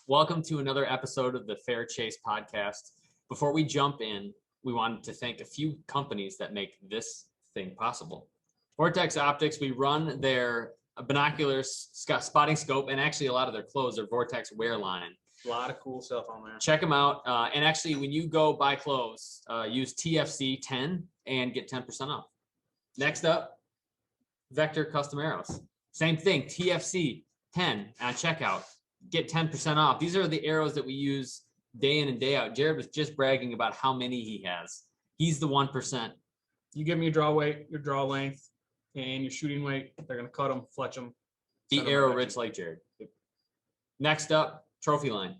Welcome to another episode of the Fair Chase podcast. Before we jump in, we wanted to thank a few companies that make this thing possible. Vortex Optics, we run their binoculars, spotting scope, and actually a lot of their clothes are Vortex wear line. A lot of cool stuff on there. Check them out. And actually, when you go buy clothes, use TFC 10 and get 10% off. Next up, Vector Custom Arrows. Same thing, TFC 10 at checkout. Get 10% off. These are the arrows that we use day in and day out. Jared was just bragging about how many he has. He's the 1%. You give me your draw weight, your draw length, and your shooting weight. They're going to cut them, fletch them. Be arrow rich like Jared. Next up, Trophy Line.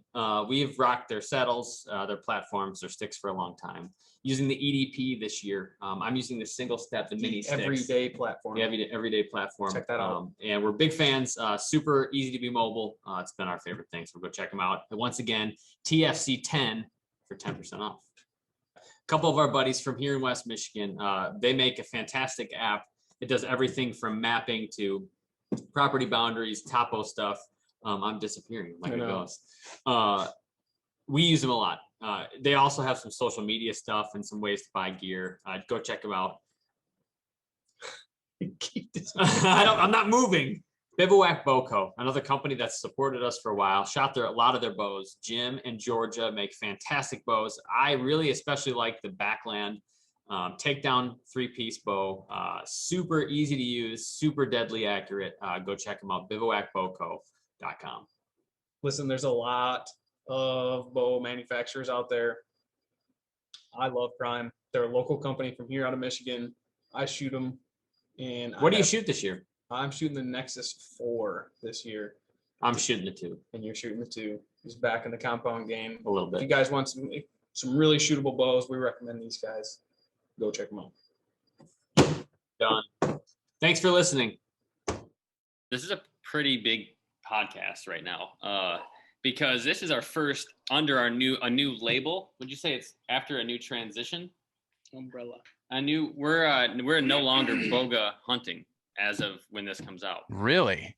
We've rocked their saddles, their platforms, their sticks for a long time. Using the EDP this year. I'm using the single step, the mini sticks. Everyday platform. Yeah, everyday platform. Check that out. And we're big fans. Super easy to be mobile. It's been our favorite thing, so go check them out. And once again, TFC 10 for 10% off. A couple of our buddies from here in West Michigan, they make a fantastic app. It does everything from mapping to property boundaries, topo stuff. I'm disappearing like a ghost. We use them a lot. They also have some social media stuff and some ways to buy gear. Go check them out. I'm not moving. Bivouac Bow Co., another company that's supported us for a while. Shot a lot of their bows. Jim and Georgia make fantastic bows. I really especially like the Backland takedown 3-piece bow. Super easy to use, super deadly accurate. Go check them out. bivouacbowco.com. Listen, there's a lot of bow manufacturers out there. I love Prime. They're a local company from here out of Michigan. I shoot them. And what do you shoot this year? I'm shooting the Nexus 4 this year. I'm shooting the 2. And you're shooting the 2. He's back in the compound game. A little bit. If you guys want some really shootable bows, we recommend these guys. Go check them out. Done. Thanks for listening. This is a pretty big podcast right now. Because this is our first under a new label. Would you say it's after a new transition? Umbrella. We're no longer Boga hunting as of when this comes out. Really?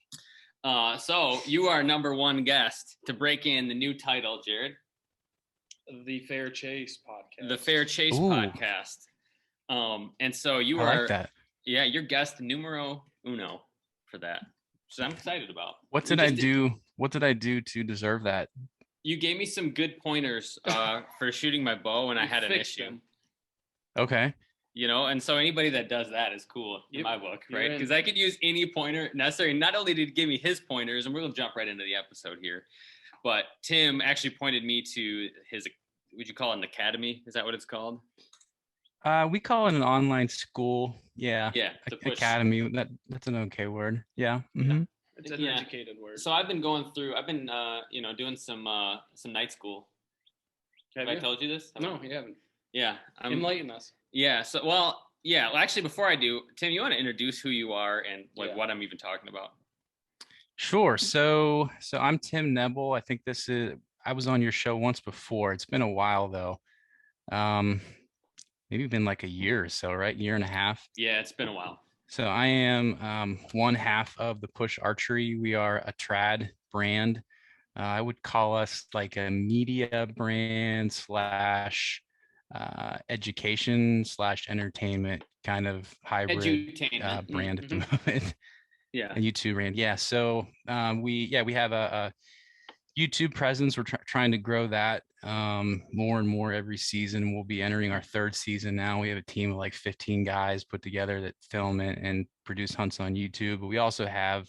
So you are number one guest to break in the new title, Jared. The Fair Chase podcast. The Fair Chase podcast. And so you I are like that. Yeah, you're guest numero uno for that. So I'm excited about. What did I do? What did I do to deserve that? You gave me some good pointers for shooting my bow when I had an issue. Them. Okay. You know, and so anybody that does that is cool in my book, right? Because I could use any pointer necessary. Not only did he give me his pointers, and we're going to jump right into the episode here, but Tim actually pointed me to his, would you call it an academy? Is that what it's called? We call it an online school. Yeah. Yeah. Academy. That's an okay word. Yeah. Mm-hmm. It's an educated word. So I've been doing some night school. Have I told you this? No, you haven't. Yeah. Enlighten us. Yeah. So, actually, before I do, Tim, you want to introduce who you are and what I'm even talking about? Sure. So I'm Tim Nebel. I think I was on your show once before. It's been a while though. Maybe been like a year or so, right? Year and a half. Yeah, it's been a while. So I am one half of the Push Archery. We are a trad brand. I would call us like a media brand / education / entertainment kind of hybrid brand at the moment. Yeah. A YouTube brand. Yeah. So we have a YouTube presence. We're trying to grow that more and more every season. We'll be entering our 3rd season now. We have a team of like 15 guys put together that film it and produce hunts on YouTube. But we also have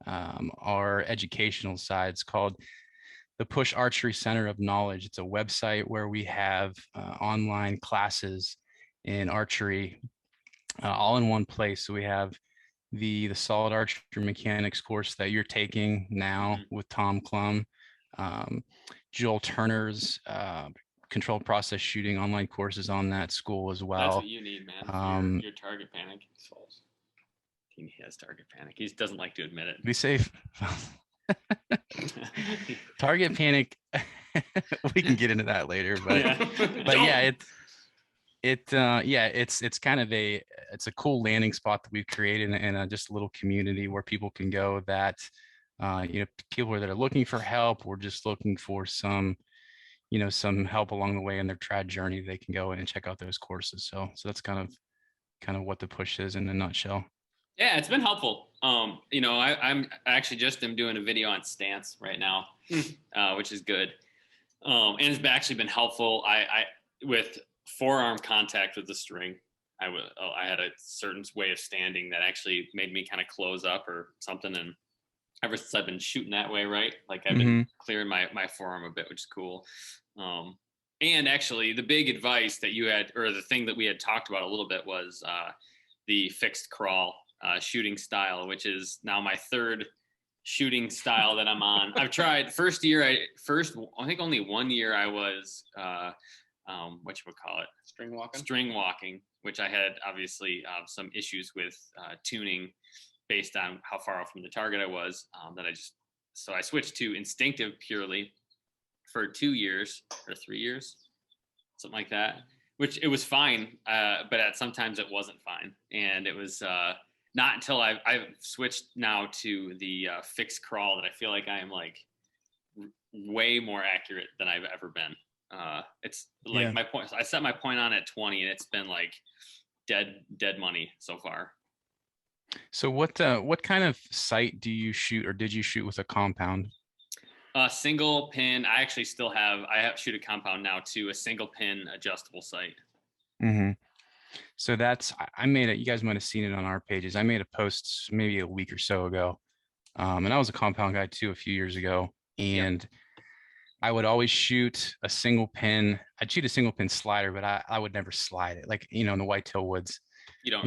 our educational sides called the Push Archery Center of Knowledge. It's a website where we have online classes in archery all in one place. So we have the solid archery mechanics course that you're taking now with Tom Klum, Joel Turner's controlled process shooting online courses on that school as well. That's what you need, man. Your target panic. He has target panic. He doesn't like to admit it. Be safe. Target panic. We can get into that later, but it's kind of it's a cool landing spot that we've created in just a little community where people can go that people that are looking for help or just looking for some help along the way in their trad journey, they can go in and check out those courses. So that's kind of what the push is in a nutshell. Yeah, it's been helpful. I'm actually just am doing a video on stance right now, which is good. And it's actually been helpful. I with forearm contact with the string, I had a certain way of standing that actually made me kind of close up or something. And ever since I've been shooting that way, right? Like I've been clearing my forearm a bit, which is cool. And actually the big advice that you had, or the thing that we had talked about a little bit, was the fixed crawl shooting style, which is now my third shooting style that I'm on. I've tried I think only 1 year I was string walking, which I had obviously some issues with tuning based on how far off from the target I was. So I switched to Instinctive purely for 2 years or 3 years, something like that, which it was fine. But sometimes it wasn't fine. And it was not until I've switched now to the fixed crawl that I feel like I am like way more accurate than I've ever been. It's like my point. I set my point on at 20, and it's been like dead money so far. So what kind of sight do you shoot, or did you shoot with a compound? Single pin. I actually still shoot a compound now too, a single pin adjustable sight. Mm-hmm. So I made it. You guys might have seen it on our pages. I made a post maybe a week or so ago. And I was a compound guy too a few years ago. And I would always shoot a single pin. I'd shoot a single pin slider, but I would never slide it. Like, in the whitetail woods, you don't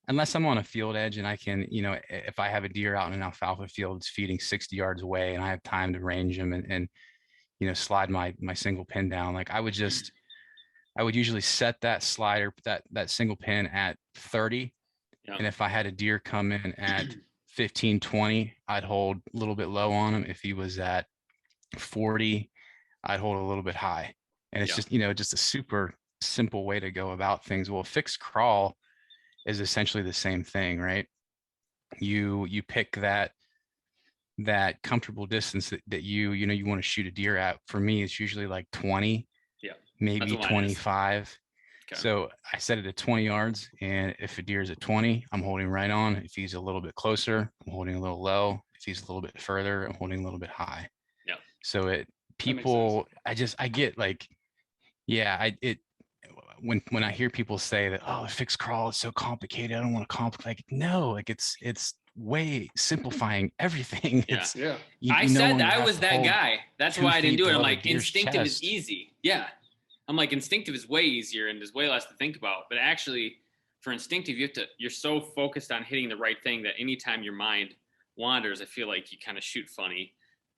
unless I'm on a field edge and I can, if I have a deer out in an alfalfa field, it's feeding 60 yards away and I have time to range them and slide my single pin down. Like I would usually set that slider, that single pin at 30. Yeah. And if I had a deer come in at 15, 20, I'd hold a little bit low on him. If he was at 40, I'd hold a little bit high. And it's just a super simple way to go about things. Well, fixed crawl is essentially the same thing, right? You pick that comfortable distance that you want to shoot a deer at. For me, it's usually like 20, maybe 25. Okay. So I set it at 20 yards, and if a deer is at 20, I'm holding right on. If he's a little bit closer, I'm holding a little low. If he's a little bit further, I'm holding a little bit high. Yeah. So I get like, when I hear people say that, oh, fixed crawl is so complicated, I don't want to complicate. Like, no, like it's way simplifying everything. Yeah. I said that I was that guy. That's why I didn't do it. I'm like, Instinctive is easy. Yeah. I'm like, Instinctive is way easier and there's way less to think about. But actually, for Instinctive, you're so focused on hitting the right thing that anytime your mind wanders, I feel like you kind of shoot funny.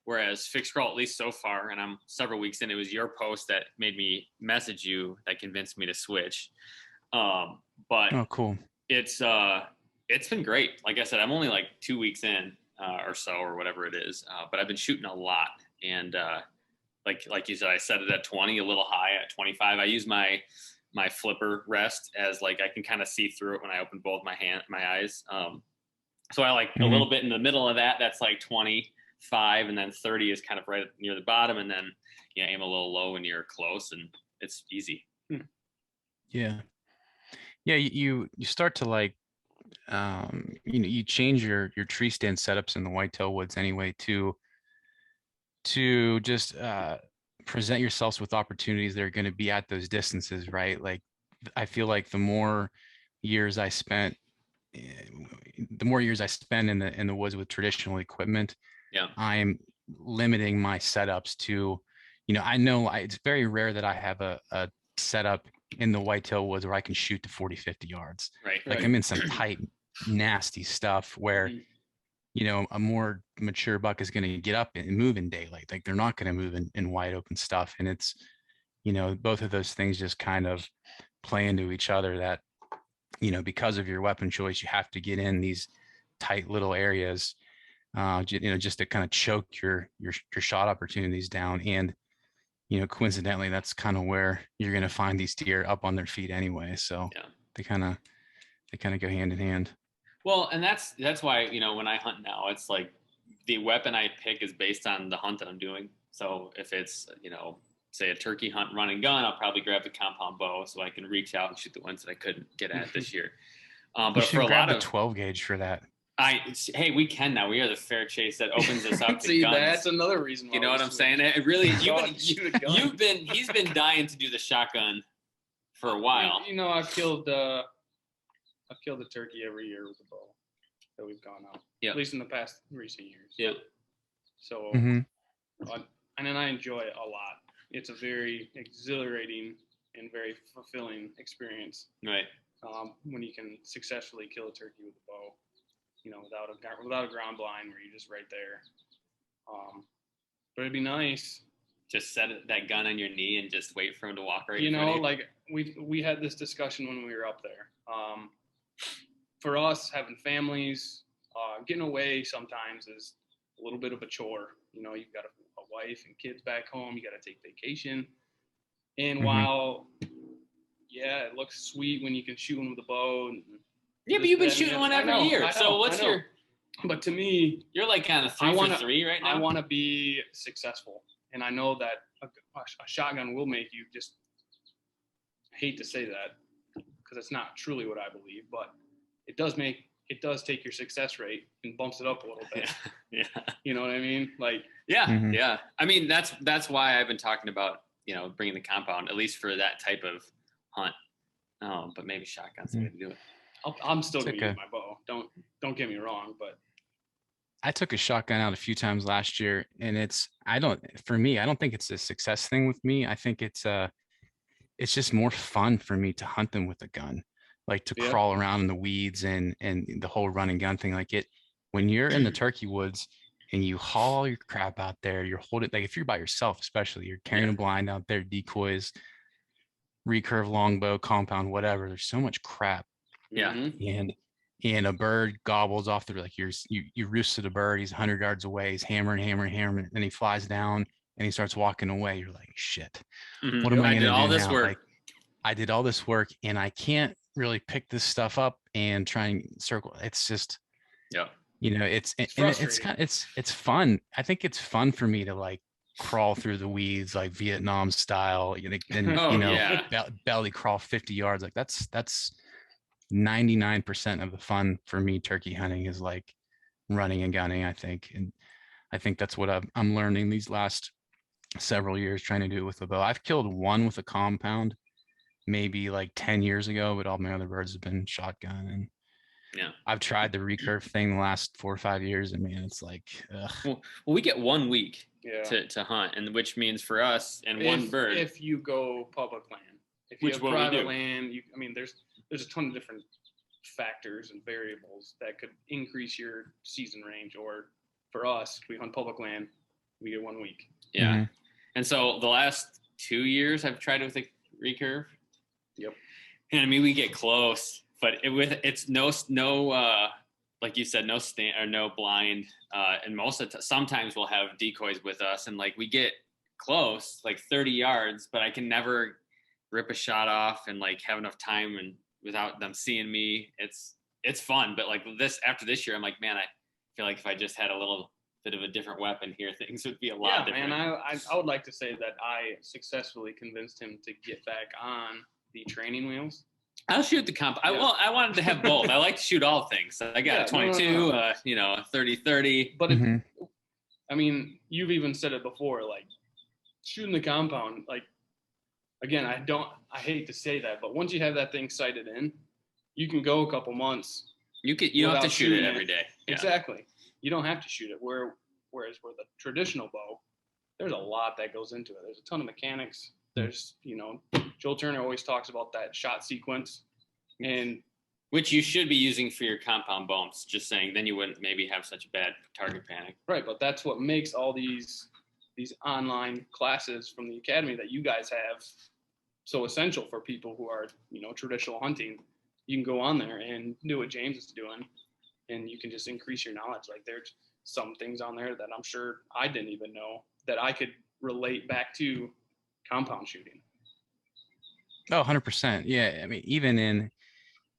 Whereas fixed crawl, at least so far, and I'm several weeks in, it was your post that made me message you that convinced me to switch. But oh, cool. It's been great. Like I said, I'm only like 2 weeks in or so, or whatever it is. But I've been shooting a lot. And like you said, I set it at 20, a little high at 25. I use my flipper rest as like I can kind of see through it when I open both my eyes. So I like a little bit in the middle of that. That's like 25, and then 30 is kind of right near the bottom, and then aim a little low when you're close, and it's easy. Yeah, you start to like you change your tree stand setups in the whitetail woods anyway to just present yourselves with opportunities that are going to be at those distances, right? Like I feel like the more years I spend in the woods with traditional equipment, I'm limiting my setups to, I know it's very rare that I have a setup in the whitetail woods where I can shoot to 40, 50 yards. Right. Like I'm in some tight, nasty stuff where, a more mature buck is going to get up and move in daylight. Like they're not going to move in wide open stuff. And it's, both of those things just kind of play into each other that, because of your weapon choice, you have to get in these tight little areas, just to kind of choke your shot opportunities down. And, coincidentally, that's kind of where you're going to find these deer up on their feet anyway. So they kind of go hand in hand. Well, and that's why, when I hunt now, it's like the weapon I pick is based on the hunt that I'm doing. So if it's, say a turkey hunt run and gun, I'll probably grab the compound bow so I can reach out and shoot the ones that I couldn't get at this year. You But should for a grab lot the of 12 gauge for that. hey, we can now. We are the fair chase that opens us up to See, guns. that's another reason why You know we what I'm switched. saying? It really, Shoot a gun. he's been dying to do the shotgun for a while. I've killed a turkey every year with a bow that we've gone out. Yeah. At least in the past recent years. Yeah. So, Mhm. and then I enjoy it a lot. It's a very exhilarating and very fulfilling experience. Right. When you can successfully kill a turkey with a bow, without a ground blind where you're just right there. But it'd be nice. Just set that gun on your knee and just wait for him to walk right. Like we had this discussion when we were up there. For us, having families, getting away sometimes is a little bit of a chore. You've got a wife and kids back home. You got to take vacation. And while, it looks sweet when you can shoot them with a bow. Yeah, but you've been shooting one every year. So what's your? But to me, you're like on a 3 for 3 right now. I want to be successful, and I know that a shotgun will make you just. I hate to say that because it's not truly what I believe, but it does take your success rate and bumps it up a little bit. Yeah. You know what I mean? Like. Yeah. Mhm. Yeah. I mean, that's why I've been talking about bringing the compound at least for that type of hunt. But maybe shotgun's the way to do it. I'm still gonna use my bow. Don't get me wrong, but I took a shotgun out a few times last year, and I don't think it's a success thing with me. I think it's just more fun for me to hunt them with a gun, like to crawl around in the weeds and the whole run and gun thing. Like when you're in the turkey woods and you haul all your crap out there, you're holding, like if you're by yourself, especially, you're carrying a blind out there, decoys, recurve longbow, compound, whatever. There's so much crap. Yeah. And a bird gobbles off the, like you roosted a bird, he's 100 yards away, he's hammering, and then he flies down and he starts walking away. You're like, shit, what am I going to do all this now? work. Like, I did all this work and I can't really pick this stuff up and try and circle. It's just, it's fun. I think it's fun for me to like crawl through the weeds, like Vietnam style, belly crawl 50 yards. Like that's 99% of the fun for me. Turkey hunting is like running and gunning, I think. And I think that's what I'm learning these last several years, trying to do it with a bow. I've killed one with a compound maybe like 10 years ago, but all my other birds have been shotgun. And I've tried the recurve thing the last 4 or 5 years, and man, it's like, well, we get 1 week to hunt, and which means for us and one bird. If you go public land, if you have private land, there's a ton of different factors and variables that could increase your season range. Or for us, we hunt public land, we get 1 week. Yeah. Mm-hmm. And so the last 2 years I've tried with a recurve. Yep. And we get close, but it's no like you said, no stand or no blind. And sometimes we'll have decoys with us, and like we get close, like 30 yards, but I can never rip a shot off and like have enough time and without them seeing me. It's fun, but like after this year, I'm like, man, I feel like if I just had a little bit of a different weapon here, things would be a lot different. Man, I would like to say that I successfully convinced him to get back on the training wheels. I'll shoot the comp. I wanted to have both. I like to shoot all things. So I got a 22, 30-30. But you've even said it before, like shooting the compound, like, again, I hate to say that, but once you have that thing sighted in, you can go a couple months. You don't have to shoot it every day. Yeah. Exactly. You don't have to shoot it. Whereas with a traditional bow, there's a lot that goes into it. There's a ton of mechanics. There's, Joel Turner always talks about that shot sequence, and which you should be using for your compound bombs. Just saying, then you wouldn't maybe have such a bad target panic. Right, but that's what makes all these online classes from the academy that you guys have so essential for people who are, traditional hunting. You can go on there and do what James is doing, and you can just increase your knowledge. Like there's some things on there that I'm sure I didn't even know that I could relate back to compound shooting. Oh, 100%. Yeah. Even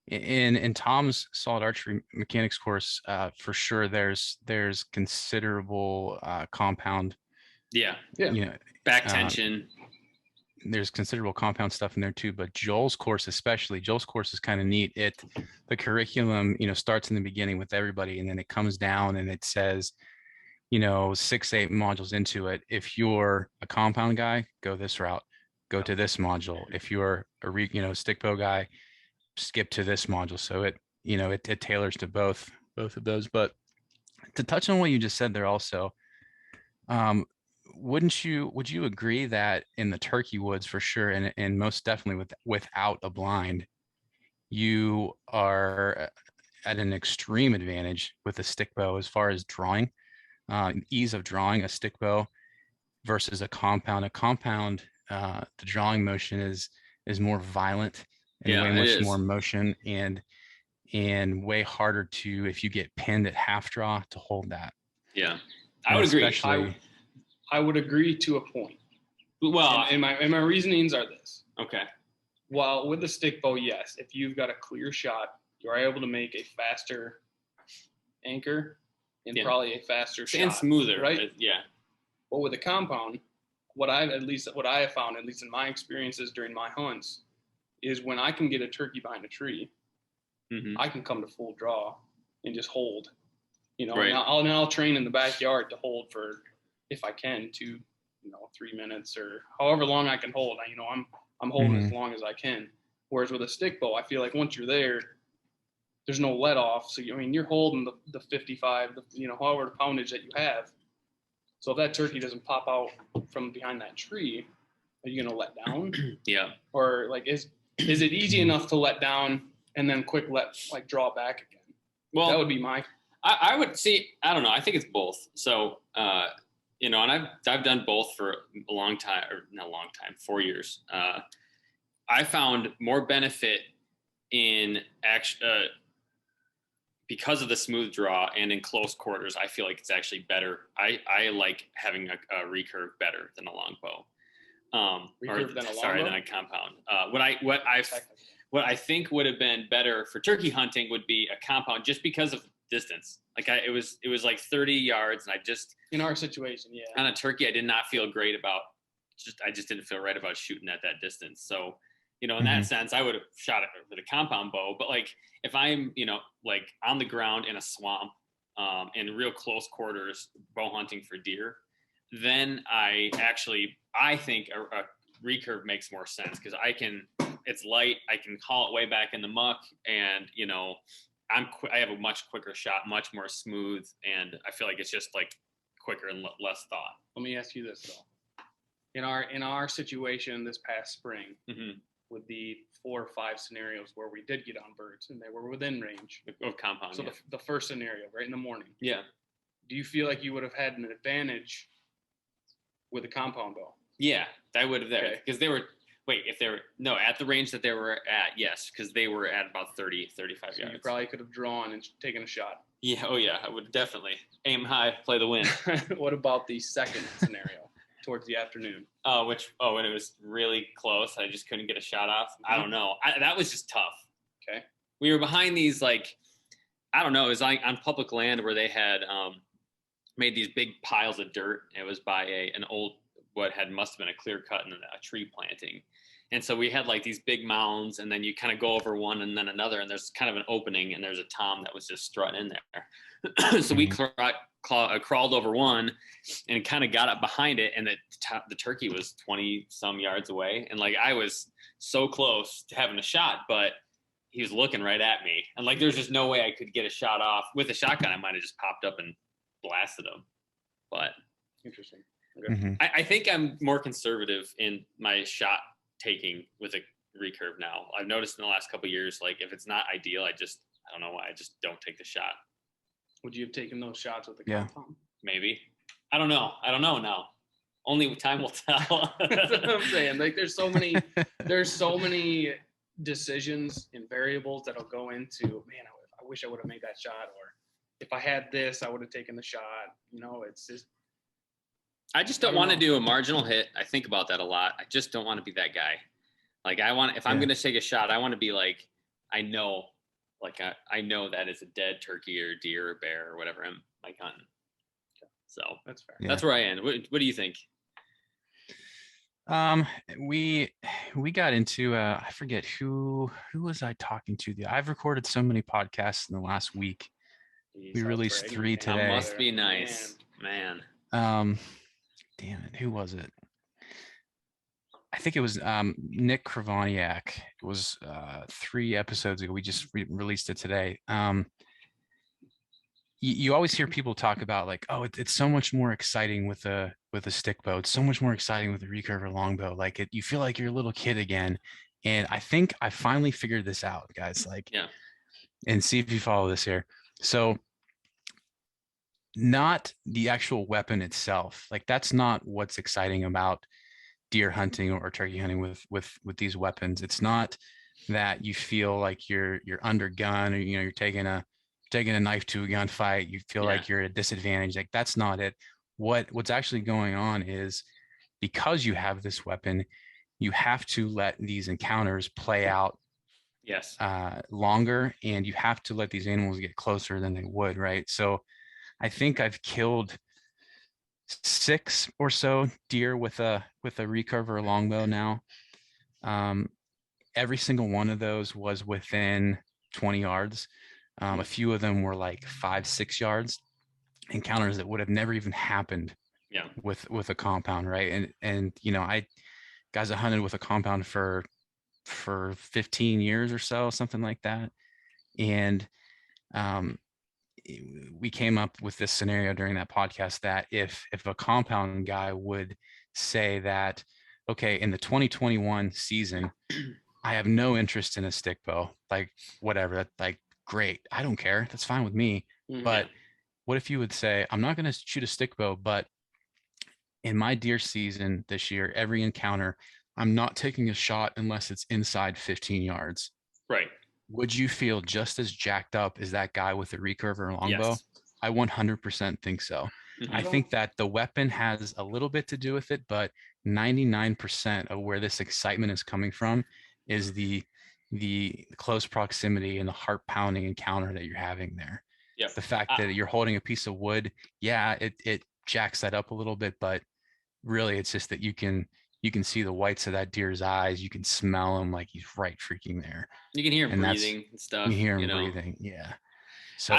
In Tom's solid archery mechanics course, for sure, there's considerable compound. Yeah. You know, Back tension. There's considerable compound stuff in there too, but Joel's course is kind of neat. The curriculum, starts in the beginning with everybody, and then it comes down and it says, 6-8 modules into it. If you're a compound guy, go this route, go to this module. If you're a stick bow guy, skip to this module. So it tailors to both of those. But to touch on what you just said there also, would you agree that in the turkey woods for sure, and most definitely without a blind, you are at an extreme advantage with a stick bow as far as drawing, ease of drawing a stick bow versus a compound. The drawing motion is more violent and way much more motion, and way harder to, if you get pinned at half draw, to hold that. Yeah, I would agree. I would agree to a point. Well, and my reasonings are this. Okay. While with the stick bow, yes, if you've got a clear shot, you are able to make a faster anchor and probably a faster shot. And smoother, right? Yeah. But with a compound, what I have found, at least in my experiences during my hunts, is when I can get a turkey behind a tree, I can come to full draw and just hold. Right. And I'll train in the backyard to hold for, if I can, 3 minutes or however long I can hold. I'm holding as long as I can. Whereas with a stick bow, I feel like once you're there, there's no let off. So you're holding the 55, however the poundage that you have. So if that turkey doesn't pop out from behind that tree, are you gonna let down? Yeah. Or is it easy enough to let down and then quick draw back again? Well, that would be my. I would see. I don't know. I think it's both. So and I've done both for a long time, or not a long time, 4 years. I found more benefit in because of the smooth draw and in close quarters. I feel like it's actually better. I like having a recurve better than a longbow. Than a compound. What I think would have been better for turkey hunting would be a compound, just because of distance. It was like 30 yards, and I just, in our situation, yeah, on a turkey, I did not feel great about. I just didn't feel right about shooting at that distance. So, in that sense, I would have shot it with a compound bow. But if I'm, on the ground in a swamp, in real close quarters, bow hunting for deer, then I think a recurve makes more sense, because it's light. I can haul it way back in the muck, and I have a much quicker shot, much more smooth, and I feel like it's just quicker and less thought. Let me ask you this though: in our situation this past spring, with the 4 or 5 scenarios where we did get on birds and they were within range of compound. So the first scenario, right in the morning. Yeah. Do you feel like you would have had an advantage with a compound bow? Yeah, I would have there, because they were. If they were at the range that they were at, yes, because they were at about 30, 35 yards. You probably could have drawn and taken a shot. Yeah, I would definitely aim high, play the wind. What about the second scenario towards the afternoon? When it was really close, I just couldn't get a shot off. I don't know. That was just tough. Okay. We were behind these, I don't know, it was on public land where they had made these big piles of dirt. It was by an old, must have been a clear cut and a tree planting. And so we had these big mounds, and then you kind of go over one and then another, and there's kind of an opening, and there's a tom that was just strutting in there. So we crawled over one and kind of got up behind it, and the turkey was 20 some yards away. And I was so close to having a shot, but he was looking right at me. And there's just no way I could get a shot off. With a shotgun, I might've just popped up and blasted him. But interesting. Okay. I think I'm more conservative in my shot taking with a recurve now. I've noticed in the last couple of years, if it's not ideal, I don't know why, I just don't take the shot. Would you have taken those shots with the compound? Maybe. I don't know now. Only time will tell. That's what I'm saying. There's so many decisions and variables that'll go into, man, I wish I would have made that shot, or if I had this, I would have taken the shot. It's just, I just don't want to do a marginal hit. I think about that a lot. I just don't want to be that guy. If I'm going to take a shot, I want to be I know like I know that is a dead turkey or deer or bear or whatever I'm like hunting. So That's fair. Yeah. that's where I end. What do you think? We got into I forget who was I talking to. I've recorded so many podcasts in the last week. We released 3 today. That must be nice, man. Damn it, who was it? I think it was Nick Kravaniak. It was 3 episodes ago. We just released it today. You always hear people talk about like, oh, it's so much more exciting with a stick bow. It's so much more exciting with a recurve or longbow. Like you feel like you're a little kid again. And I think I finally figured this out, guys. Like, Yeah. And see if you follow this here. So, not the actual weapon itself. Like that's not what's exciting about deer hunting or turkey hunting with these weapons. It's not that you feel like you're under gun or you're taking a knife to a gunfight. You feel like you're at a disadvantage. Like that's not it. What's actually going on is because you have this weapon, you have to let these encounters play out longer, and you have to let these animals get closer than they would, right? So I think I've killed 6 or so deer with a recurve or a longbow now. Every single one of those was within 20 yards. A few of them were like 5-6 yards, encounters that would have never even happened with a compound, right? And I guys have hunted with a compound for 15 years or so, something like that. And we came up with this scenario during that podcast that if a compound guy would say that, okay, in the 2021 season, I have no interest in a stick bow, like whatever, like great, I don't care, that's fine with me. But what if you would say, I'm not going to shoot a stick bow, but in my deer season this year, every encounter, I'm not taking a shot unless it's inside 15 yards. Right. Would you feel just as jacked up as that guy with a recurve or a longbow? Yes. I 100% think so. I think that the weapon has a little bit to do with it, but 99% of where this excitement is coming from is the close proximity and the heart pounding encounter that you're having there. Yep. The fact that you're holding a piece of wood, it jacks that up a little bit, but really it's just that you can see the whites of that deer's eyes. You can smell him like he's right freaking there. You can hear him breathing and stuff. You hear him breathing. Yeah. So,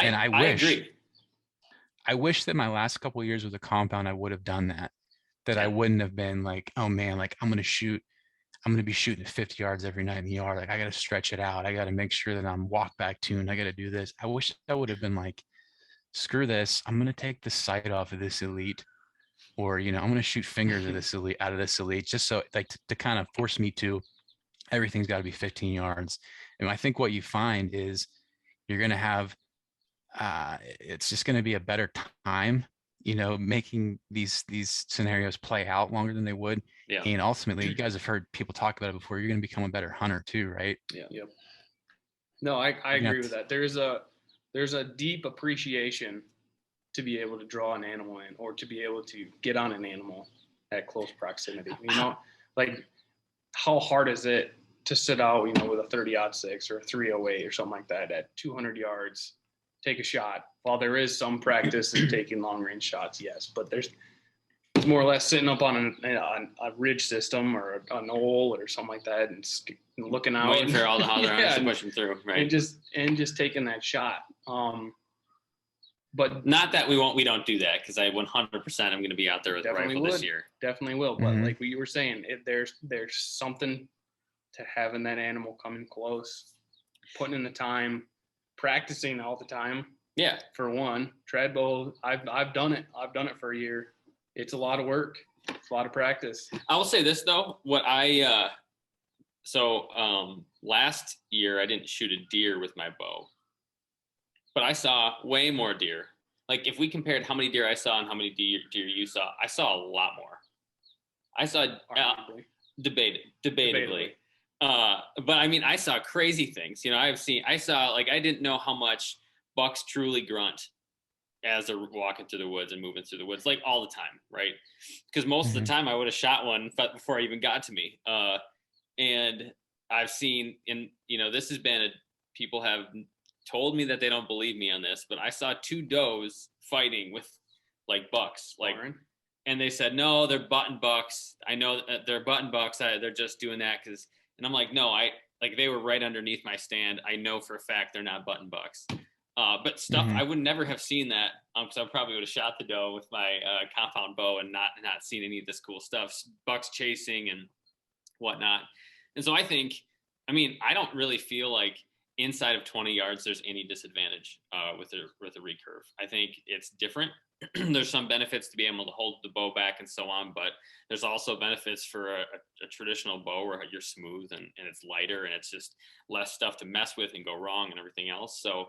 I wish that my last couple of years with a compound, I would have done that. I wouldn't have been like, oh man, like I'm going to be shooting at 50 yards every night in the yard. Like I got to stretch it out. I got to make sure that I'm walk back tuned. I got to do this. I wish I would have been like, screw this. I'm going to take the sight off of this elite, or, I'm going to shoot fingers of this elite out of this elite, just so like to kind of force me to, everything's got to be 15 yards. And I think what you find is you're going to have, it's just going to be a better time, making these scenarios play out longer than they would. Yeah. And ultimately, you guys have heard people talk about it before. You're going to become a better hunter too, right? Yeah. Yep. No, I agree with that. There's a deep appreciation to be able to draw an animal in, or to be able to get on an animal at close proximity. Like how hard is it to sit out, with a 30-06 or a 308 or something like that at 200 yards, take a shot. While there is some practice in taking long range shots, yes, but it's more or less sitting up on a ridge system or a knoll or something like that, and looking out, waiting for all the holler to push them through, right? And just taking that shot. But not that we don't do that, because I 100% I'm going to be out there with a rifle this year. Definitely will. But like you were saying, there's something to having that animal coming close, putting in the time, practicing all the time. Yeah. For one, trad bow, I've done it. I've done it for a year. It's a lot of work. It's a lot of practice. I will say this though, last year I didn't shoot a deer with my bow, but I saw way more deer. Like if we compared how many deer I saw and how many deer you saw, I saw a lot more. I saw debatably. But I mean, I saw crazy things. I didn't know how much bucks truly grunt as they're walking through the woods and moving through the woods, like all the time, right? Because most of the time I would have shot one before I even got to me. And I've seen this has been people have told me that they don't believe me on this, but I saw 2 does fighting with like bucks, like, and they said, no, they're button bucks. I know they're button bucks. They're just doing that because, and I'm like, no, like they were right underneath my stand. I know for a fact they're not button bucks. But stuff I would never have seen that. So I probably would have shot the doe with my compound bow and not seen any of this cool stuff, bucks chasing and whatnot. And so I think, I mean, I don't really feel like inside of 20 yards there's any disadvantage with a recurve. I think it's different. There's some benefits to be able to hold the bow back and so on, but there's also benefits for a traditional bow where you're smooth and it's lighter and it's just less stuff to mess with and go wrong and everything else. So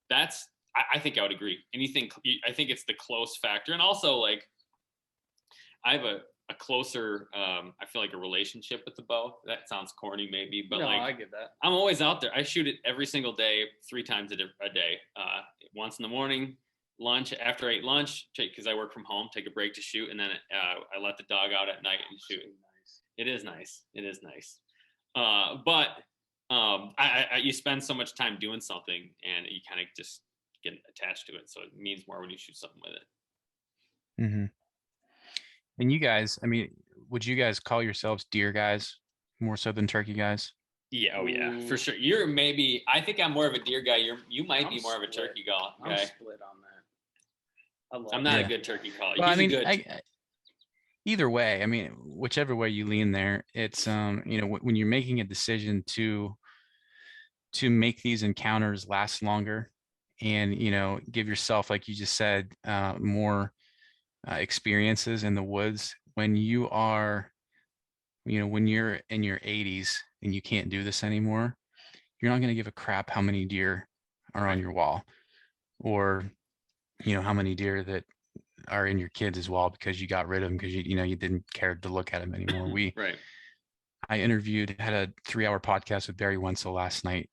that's, I think I would agree. I think it's the close factor. And also, like, I have a closer, I feel like, a relationship with the bow. That sounds corny maybe, but I get that. I'm always out there. I shoot it every single day, 3 times a day. Once in the morning, lunch, after I eat lunch, because I work from home, take a break to shoot, and then I let the dog out at night and shoot. Nice. It is nice. But you spend so much time doing something, and you kind of just get attached to it. So it means more when you shoot something with it. Mm-hmm. And you guys, I mean, would you guys call yourselves deer guys more so than turkey guys? Yeah, oh yeah, for sure. You're maybe, I think I'm more of a deer guy. You might be more of a turkey guy. I'm split on that. I'm not a good turkey caller. Well, I mean, either way, I mean, whichever way you lean there, it's when you're making a decision to make these encounters last longer and give yourself, like you just said, more experiences in the woods. When you are, when you're in your 80s and you can't do this anymore, you're not going to give a crap how many deer are on your wall, or how many deer that are in your kids' wall because you got rid of them because you didn't care to look at them anymore. I had a 3-hour podcast with Barry Wenzel last night,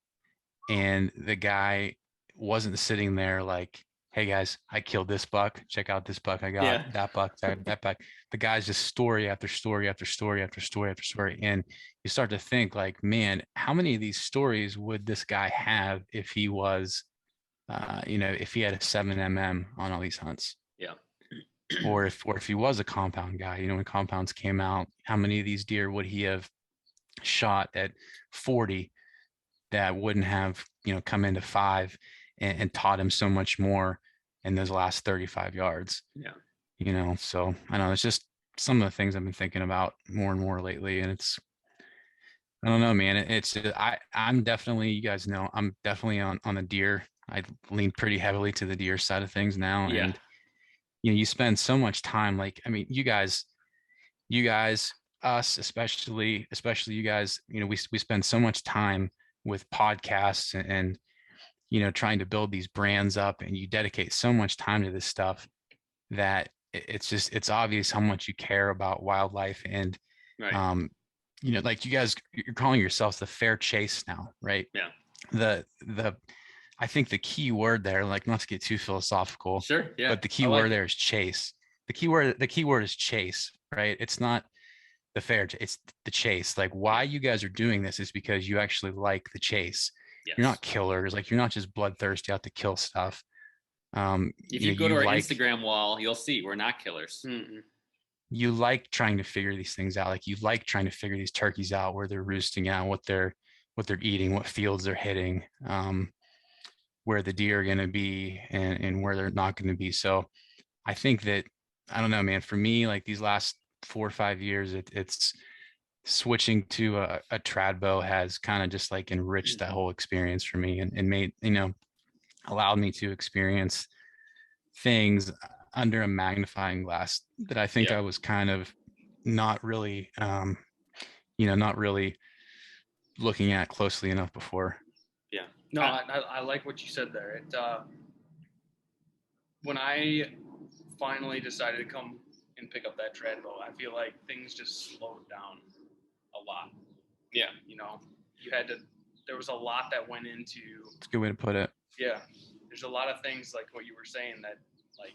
and the guy wasn't sitting there like, hey guys, I killed this buck. Check out this buck I got. That buck, that buck. The guy's just story after story after story after story after story. And you start to think like, man, how many of these stories would this guy have if he was, if he had a 7mm on all these hunts? Yeah. Or if he was a compound guy, when compounds came out, how many of these deer would he have shot at 40 that wouldn't have, come into 5 and taught him so much more in those last 35 yards. Yeah. So I know it's just some of the things I've been thinking about more and more lately. And I don't know, man, I'm definitely, you guys know, I'm definitely on the deer. I lean pretty heavily to the deer side of things now. Yeah. And, you spend so much time, like, I mean, you guys, us, especially you guys, we spend so much time with podcasts and trying to build these brands up, and you dedicate so much time to this stuff that it's obvious how much you care about wildlife. And like you guys, you're calling yourselves the fair chase now, right? Yeah. I think the key word there, like, not to get too philosophical, sure, yeah, but the key word there is chase. The key word is chase, right? It's not the fair, it's the chase. Like, why you guys are doing this is because you actually like the chase. Yes. You're not killers. Like, you're not just bloodthirsty out to kill stuff. If you go to our Instagram wall, you'll see we're not killers. Mm-mm. You like trying to figure these things out. Like, you like trying to figure these turkeys out, where they're roosting out, what they're eating, what fields they're hitting, where the deer are going to be and where they're not going to be. So I think that, I don't know, man, for me, like these last 4 or 5 years, it's switching to a trad bow has kind of just like enriched that whole experience for me and made, allowed me to experience things under a magnifying glass that I think I was kind of not really, not really looking at closely enough before. Yeah. No, I like what you said there. When I finally decided to come and pick up that trad bow, I feel like things just slowed down a lot. Yeah. There was a lot that went into. It's a good way to put it. Yeah. There's a lot of things like what you were saying that like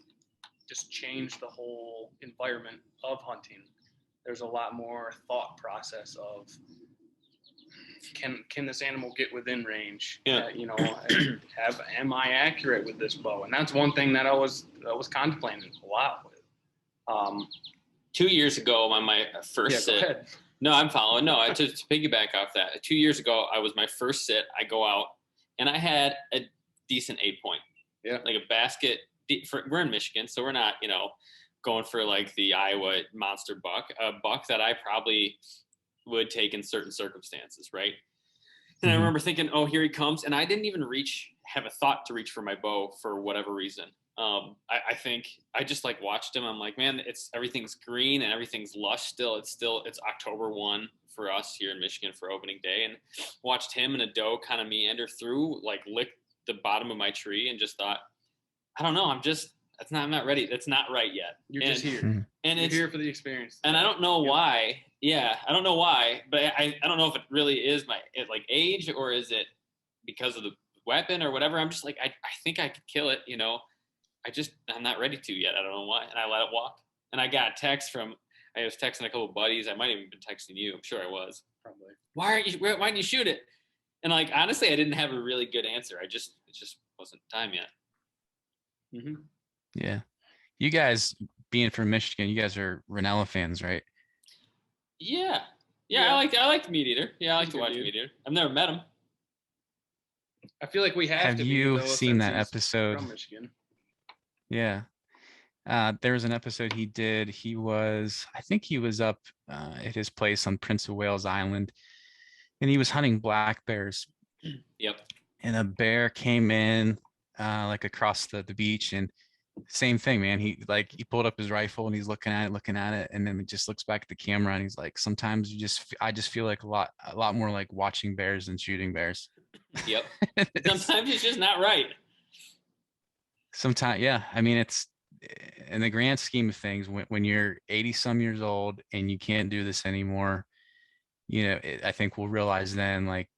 just changed the whole environment of hunting. There's a lot more thought process of can this animal get within range? Yeah. Am I accurate with this bow? And that's one thing that I was contemplating a lot with. 2 years ago on my first Go sit. ahead. No, I'm following. No, to piggyback off that. 2 years ago, I was my first sit. I go out and I had a decent 8-point. Yeah. Like a basket. We're in Michigan, so we're not, going for like the Iowa monster buck. A buck that I probably would take in certain circumstances, right? And I remember thinking, oh, here he comes. And I didn't even have a thought to reach for my bow for whatever reason. I think I just like watched him. I'm like, man, everything's green and everything's lush still. It's October 1 for us here in Michigan for opening day, and watched him and a doe kind of meander through, like lick the bottom of my tree, and just thought, I don't know. I'm not ready. That's not right yet. You're just here. And You're it's here for the experience. And I don't know why. Yeah, I don't know why, but I don't know if it really is my age, or is it because of the weapon or whatever. I'm just like, I think I could kill it, I'm not ready to yet. I don't know why. And I let it walk. And I got a text I was texting a couple of buddies. I might have even been texting you. I'm sure I was. Probably. Why didn't you shoot it? And like, honestly, I didn't have a really good answer. It just wasn't time yet. Mm-hmm. Yeah. You guys being from Michigan, you guys are Ranella fans, right? Yeah. Yeah. I like Meat Eater. Yeah, I like He's to a watch good dude. Meat Eater. I've never met him. I feel like we have Have to you be, though, seen since that he's episode? from Michigan. Yeah. There was an episode he did. I think he was up at his place on Prince of Wales Island, and he was hunting black bears. Yep. And a bear came in like across the beach, and same thing, man. He pulled up his rifle and he's looking at it, and then he just looks back at the camera and he's like, sometimes I just feel like a lot more like watching bears than shooting bears. Yep. Sometimes it's just not right. Sometimes, yeah. I mean, it's in the grand scheme of things, when you're 80 some years old and you can't do this anymore, I think we'll realize then, like,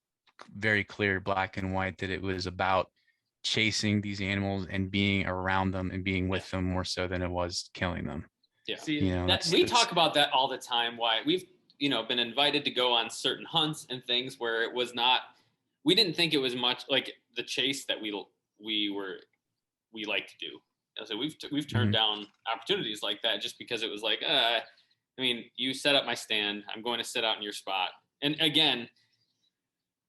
very clear, black and white, that it was about chasing these animals and being around them and being with them more so than it was killing them. Yeah. See, We talk about that all the time. Why we've, been invited to go on certain hunts and things where it was not, we didn't think it was much like the chase that we like to do. So we've turned down opportunities like that just because it was like, you set up my stand, I'm going to sit out in your spot. And again,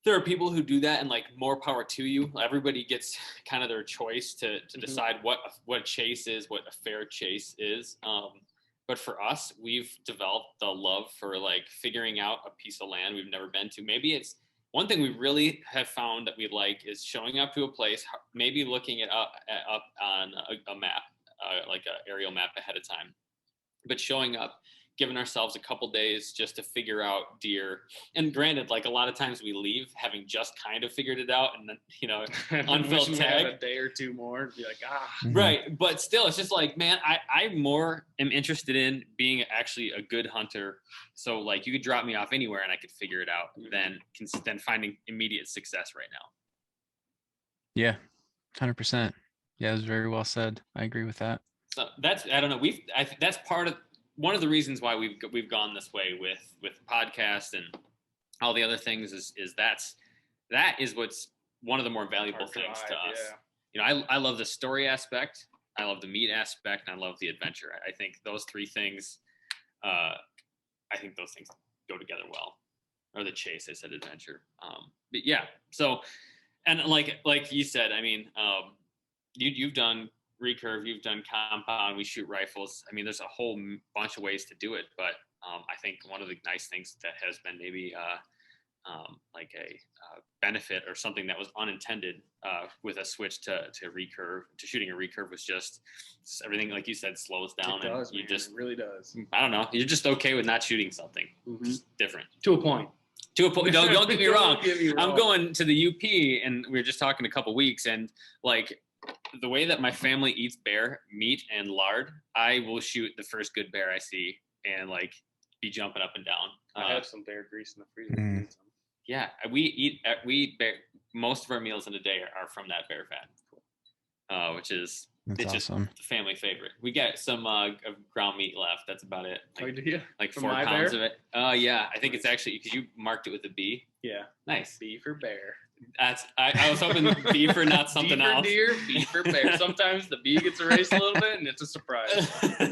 there are people who do that, and like, more power to you. Everybody gets kind of their choice to decide what a chase is, what a fair chase is. But for us, we've developed the love for like figuring out a piece of land we've never been to. Maybe it's one thing we really have found that we like is showing up to a place, maybe looking it up on a map, like an aerial map ahead of time, but showing up, giving ourselves a couple days just to figure out deer. And granted, like, a lot of times we leave having just kind of figured it out, and then, unfilled tag. A day or two more, be like, Right. But still, it's just like, man, I more am interested in being actually a good hunter. So like, you could drop me off anywhere and I could figure it out than finding immediate success right now. Yeah, 100%. Yeah, it was very well said. I agree with that. So I don't know. That's part of one of the reasons why we've gone this way with the podcast and all the other things is that is what's one of the more valuable things to us. Yeah. I love the story aspect, I love the meat aspect, and I love the adventure. I think those three things, go together well. Or the chase, I said adventure. But yeah. So, and like you said, I mean, you've done recurve, you've done compound, we shoot rifles. I mean, there's a whole bunch of ways to do it, but I think one of the nice things that has been maybe like a benefit or something that was unintended with a switch to recurve, to shooting a recurve, was just everything, like you said, slows down. It does, and it really does. I don't know, you're just okay with not shooting something. Just different. To a point. Don't get me wrong. I'm going to the UP, and we were just talking a couple weeks, and like, the way that my family eats bear meat and lard, I will shoot the first good bear I see and like be jumping up and down. I have some bear grease in the freezer. Yeah, we eat bear. Most of our meals in a day are from that bear fat, which is That's it's just awesome. the family favorite. We got some ground meat left. That's about it. Oh, Like, do you? like From 4 my pounds bear? of it. Yeah, I think it's actually because you marked it with a B. Yeah. Nice. Beef or bear? I was hoping beef or not something Beef or else. deer, beef or bear. Sometimes the B gets erased a little bit, and it's a surprise.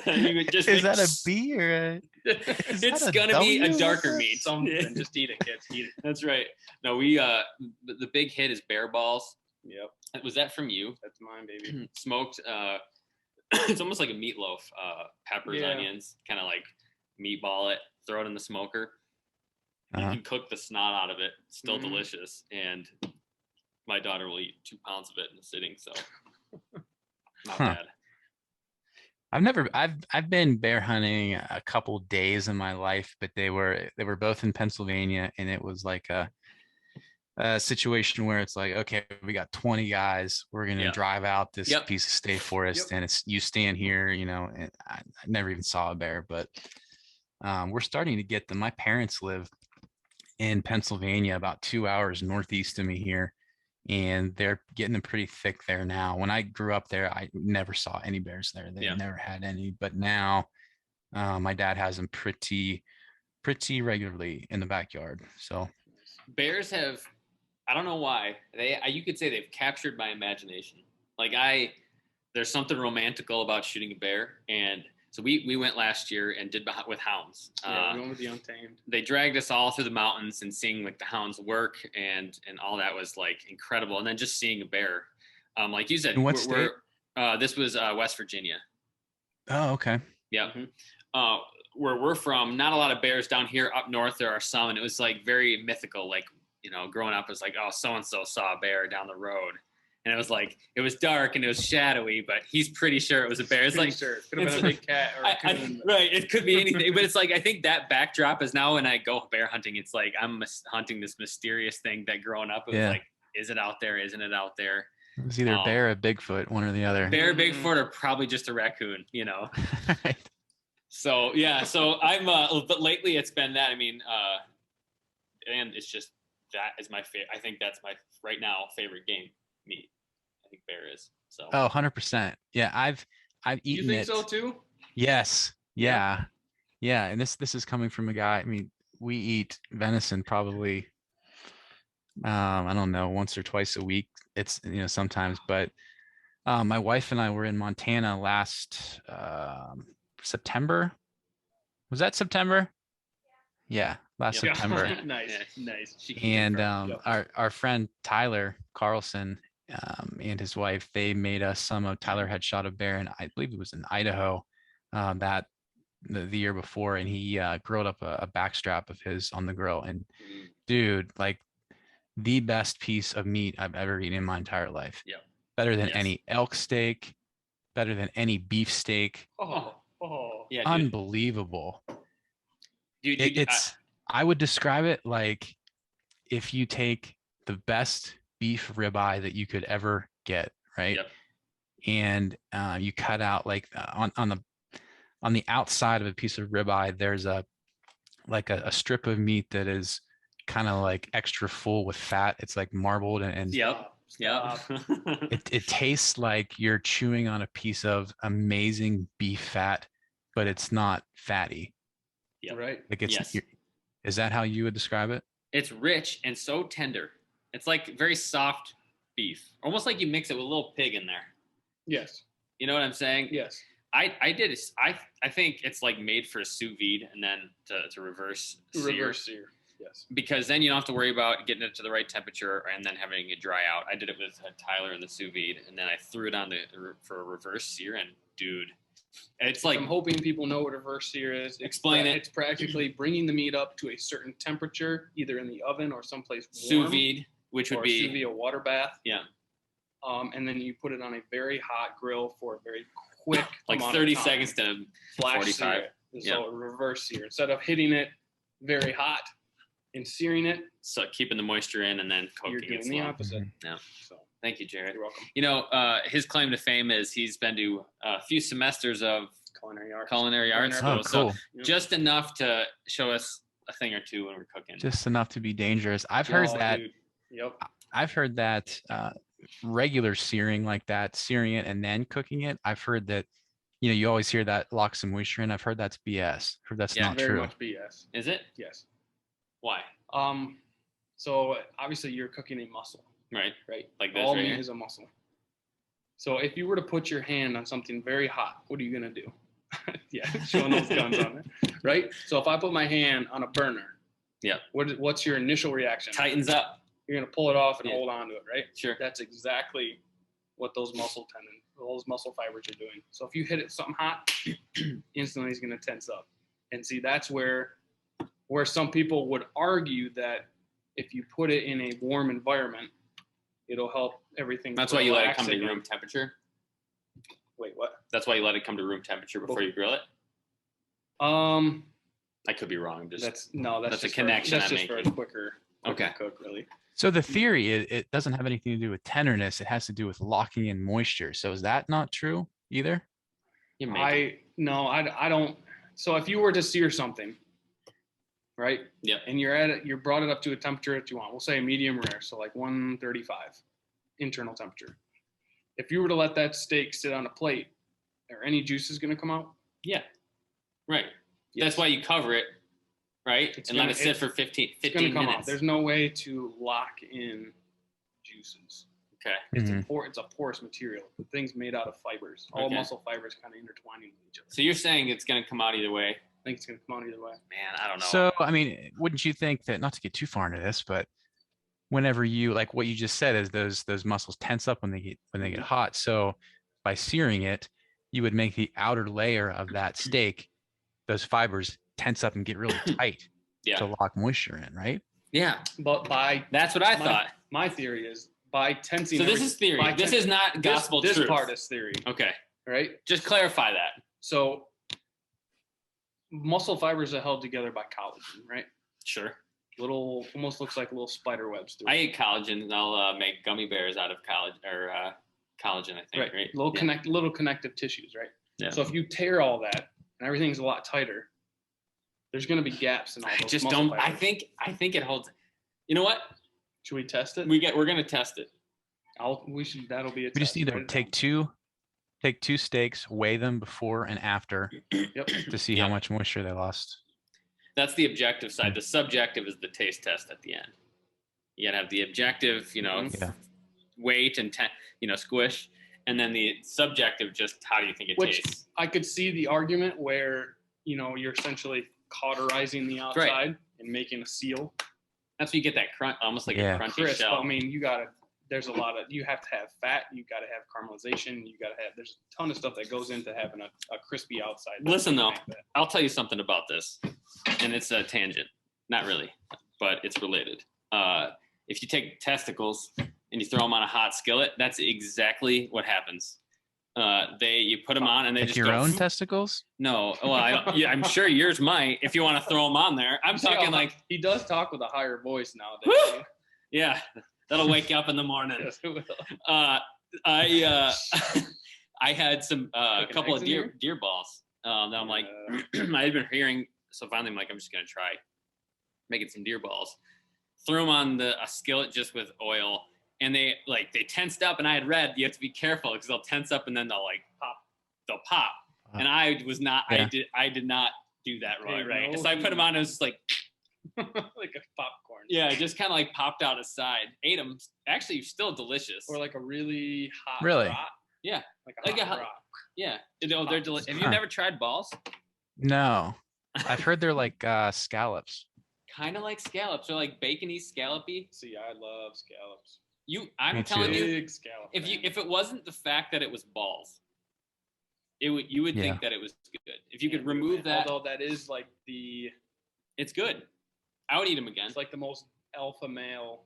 You would just Is make- that a B or a? Is It's that a gonna be a W? darker meat. Something. Just eat it, kids. Eat it. That's right. No, we the big hit is bear balls. Yep. Was that from you? That's mine, baby. Smoked. It's almost like a meatloaf. Peppers, Yeah. onions, kind of like meatball it. Throw it in the smoker. You Uh-huh. can cook the snot out of it. It's still Mhm. delicious, and my daughter will eat 2 pounds of it in a sitting. So not Huh. bad. I've been bear hunting a couple days in my life, but they were both in Pennsylvania, and it was like a situation where it's like, okay, we got 20 guys, we're gonna Yeah. drive out this Yep. piece of state forest, Yep. and it's you stand here, and I never even saw a bear, but we're starting to get them. My parents live in Pennsylvania, about 2 hours northeast of me here, and they're getting them pretty thick there now. When I grew up there, I never saw any bears there. They Yeah. never had any, but now my dad has them pretty regularly in the backyard. So Bears have, I don't know why, you could say they've captured my imagination. Like there's something romantical about shooting a bear, and so we went last year and did with hounds. Yeah, we're going with the Untamed. They dragged us all through the mountains, and seeing like the hounds work and all that was like incredible. And then just seeing a bear, like you said, In what state? This was West Virginia. oh, okay. Yeah. Mhm. Where we're from, not a lot of bears down here. Up north, there are some, and it was like very mythical. Like, growing up, it was like, oh, so and so saw a bear down the road, and it was like it was dark and it was shadowy, but he's pretty sure it was a bear. It's Pretty like sure. Could have been a big cat or a coon. right, it could be anything, but it's like I think that backdrop is now when I go bear hunting, it's like I'm hunting this mysterious thing that growing up it was like, is it out there? Isn't it out there? It was either bear or Bigfoot, one or the other. Bear, Mhm. Bigfoot, or probably just a raccoon. Right. So yeah, so I'm but lately it's been that. I mean, and it's just that is my favorite. I think that's my right now favorite game meat. I think bear is. So Oh, 100%. Yeah, I've You eaten think it. so too? Yes. Yeah. Yeah, and this is coming from a guy. I mean, we eat venison probably I don't know, once or twice a week. It's sometimes, but my wife and I were in Montana last September. Was that September? Yeah, last Yep. September. Nice. Yeah. Nice. she can And confirm. Yep. our friend Tyler Carlson and his wife, they made us some. Tyler had shot a bear, and I believe it was in Idaho that the year before, and he grilled up a backstrap of his on the grill. And dude, like the best piece of meat I've ever eaten in my entire life. Yep. Better than Yes. any elk steak, better than any beef steak. Oh. Yeah, dude. Unbelievable. Dude, I would describe it like if you take the best beef ribeye that you could ever get, right? Yep. And you cut out like on the outside of a piece of ribeye, there's a strip of meat that is kind of like extra full with fat. It's like marbled and Yep. Stop. it tastes like you're chewing on a piece of amazing beef fat, but it's not fatty. Yep. Right. Like it's Yes. Is that how you would describe it? It's rich and so tender. It's like very soft beef, almost like you mix it with a little pig in there. Yes. You know what I'm saying? Yes. I did it. I think it's like made for sous vide and then to reverse sear. Reverse sear. Yes. Because then you don't have to worry about getting it to the right temperature and then having it dry out. I did it with Tyler in the sous vide, and then I threw it on for a reverse sear. And dude, it's like I'm hoping people know what reverse sear is. Explain it. It's practically bringing the meat up to a certain temperature, either in the oven or someplace sous warm, vide, which would or be sous vide, a water bath. Yeah. And then you put it on a very hot grill for a very quick, like amount 30 of time. seconds to Flash 45. sear it. So reverse sear. Instead of hitting it very hot and searing it, so keeping the moisture in and then you're cooking it doing the slow. opposite. Yeah. So Thank you, Jared. you're welcome. You know, his claim to fame is he's been to a few semesters of Culinary arts. culinary arts Culinary Oh, school, cool. so just enough to show us a thing or two when we're cooking. Just enough to be dangerous. I've heard Oh, that. dude. Yep. I've heard that regular searing like that, searing it and then cooking it, I've heard that, you always hear that locks some moisture in. I've heard that's BS. I've heard that's Yeah, not Very true. much BS. Is it? Yes. Why? So obviously you're cooking a muscle, Right. right? Like this All right meat here? is a muscle. So if you were to put your hand on something very hot, what are you gonna do? Yeah, showing those guns on it, right? So if I put my hand on a burner, Yeah. What's your initial reaction? Tightens up. You're gonna pull it off and Yeah. hold on to it, right? Sure. That's exactly what those muscle fibers are doing. So if you hit it something hot, instantly it's gonna tense up. And see, that's where some people would argue that if you put it in a warm environment, it'll help everything. That's why you let it relax come to again. room temperature. Wait, what? That's why you let it come to room temperature before you grill it. I could be wrong. I'm just That's a just connection That's I'm just for making. a quicker Okay. cook, really. So the theory, it doesn't have anything to do with tenderness. It has to do with locking in moisture. So is that not true either? you make it. I don't. So if you were to sear something, right? Yep. And you brought it up to a temperature that you want. We'll say medium rare, so like 135 internal temperature. If you were to let that steak sit on a plate, are any juices going to come out? Yeah. Right. Yes. That's why you cover it, right? It's And let gonna- it sit for 15 It's going to come minutes. out. There's no way to lock in juices. Okay. Mhm. It's a porous material. The thing's made out of fibers. All Okay. muscle fibers kind of intertwining with each other. So you're saying it's going to come out either way? I think it's going to come out either way. Man, I don't know. So, I mean, wouldn't you think that, not to get too far into this, but whenever you, like what you just said, is those muscles tense up when they get hot. So by searing it, you would make the outer layer of that steak, those fibers tense up and get really tight Yeah. to lock moisture in, right? Yeah. But That's what I thought. my theory is by tensing. So this is theory. This is not gospel this truth. part is theory, Okay. right? Just clarify that. So muscle fibers are held together by collagen, right? Sure. Little, almost looks like little spider webs. I eat collagen and I'll make gummy bears out of collagen, I think, right? Little connective tissues, right? Yeah. So if you tear all that and everything's a lot tighter, there's going to be gaps in all I those. just muscle don't. fibers. I think it holds. You know what? Should we test it? We're gonna test it. That'll be a test. We just need to Write it take two steaks, weigh them before and after down. Yep. to see how much moisture they lost. That's the objective side. The subjective is the taste test at the end. You gotta have the objective, Yeah. weight and squish, and then the subjective, just how do you think it Which tastes? I could see the argument where you're essentially cauterizing the outside and making a seal. That's where you get that crunch, almost like a crunchy Crisp. shell. I mean, you have to have fat. You got to have caramelization. There's a ton of stuff that goes into having a crispy outside. Listen though, I'll tell you something about this, and it's a tangent. Not really, but it's related. If you take testicles and you throw them on a hot skillet, that's exactly what happens. You put them on and they Like just your go, own testicles? No, well, I'm sure yours might if you want to throw them on there. I'm talking like he does talk with a higher voice nowadays. Woo! Yeah, that'll wake you up in the morning. Yes, it will. I had a couple of eggs in deer balls that I'm like I had been hearing, so finally I'm like, I'm just gonna try making some deer balls. Threw them on a skillet just with oil, and they tensed up. And I had read you have to be careful because they'll tense up and then they'll pop. They'll pop. And I was not. Yeah. I did not do that right. no, So I put them on. It was just like. like a popcorn. Yeah, it just kind of popped out aside. Ate them. Actually, still delicious. Or like a really hot Really? rock. Yeah. Like a hot- hot rock. Yeah. They're delicious. Have you Huh. never tried balls? No. I've heard they're like scallops. Kind of like scallops. They're like bacony, scallopy. See, I love scallops. I'm Me telling too. you, Big scallop. if it wasn't the fact that it was balls, you would think that it was good. If you could remove that, Although that is like it's good. I would eat them again. it's like the most alpha male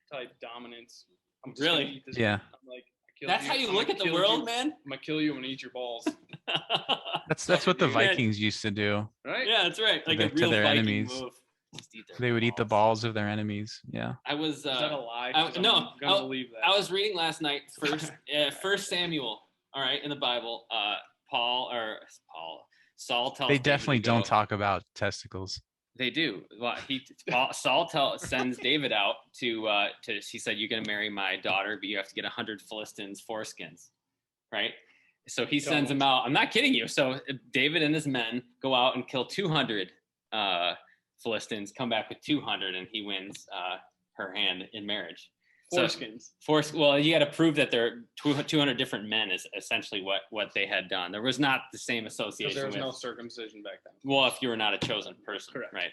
type dominance. I'm just Really? gonna eat this. Yeah. I'm like, I killed That's how you I'm look gonna at the kill world, you. man. I'm gonna kill you. I'm gonna eat your balls. That's what the Yeah. Vikings used to do. Right? Yeah, that's right. Like To a real their Viking enemies. move. Just eat their They would eat the balls of their enemies. Yeah. I was. Is that a lie? I- 'Cause I'm no, gonna believe that. I was reading last night, First Samuel. All right, in the Bible, Saul tells They David definitely to go- don't talk about testicles. They do. Well, Saul sends David out to he said, "You're gonna marry my daughter, but you have to get 100 Philistines foreskins," right? So he sends him out. I'm not kidding you. So David and his men go out and kill 200 Philistines, come back with 200, and he wins her hand in marriage. Foreskins. Well, you got to prove that there are 200 different men is essentially what they had done. There was not the same association. There was no circumcision back then. Well, if you were not a chosen person, correct, right?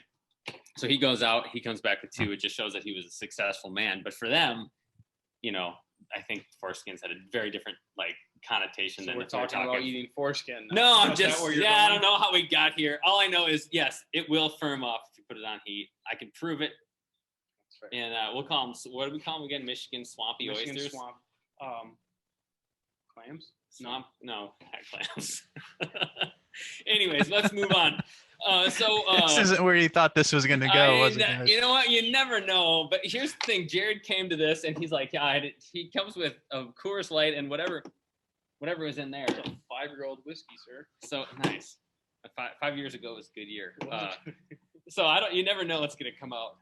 So he goes out, he comes back with 2. It just shows that he was a successful man. But for them, I think foreskins had a very different connotation than we're talking about eating foreskin. No, I'm just I don't know how we got here. All I know is yes, it will firm up if you put it on heat. I can prove it. Right. And we'll call them. What do we call them again? Michigan swampy oysters. Swamp. Clams? No, not clams. Anyways, let's move on. This isn't where you thought this was going to go, was it? Guys? You know what? You never know. But here's the thing: Jared came to this, and he's like, he comes with a Coors Light and whatever was in there. It's a 5-year-old whiskey, sir. So nice. 5 years ago was a good year. So you never know what's going to come out.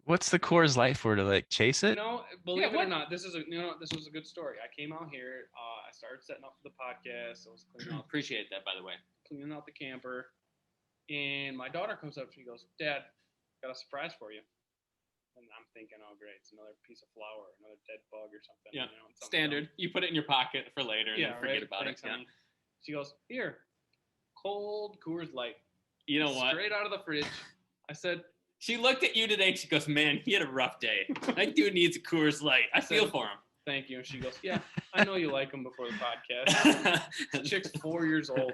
What's the Coors Light for, to chase it? No, believe it or not, this was a good story. I came out here. I started setting up for the podcast. I was cleaning out. Appreciate that, by the way. Cleaning out the camper, and my daughter comes up. She goes, "Dad, got a surprise for you." And I'm thinking, "Oh, great! It's another piece of flour, another dead bug or something." Yeah, standard. You put it in your pocket for later, and then forget about it. Yeah. She goes, "Here, cold Coors Light." You know what? Straight out of the fridge. I said. She looked at you today and she goes, "Man, he had a rough day. That dude needs a Coors Light. I feel for him." Thank you. And she goes, "Yeah, I know you like him before the podcast." This chick's 4 years old.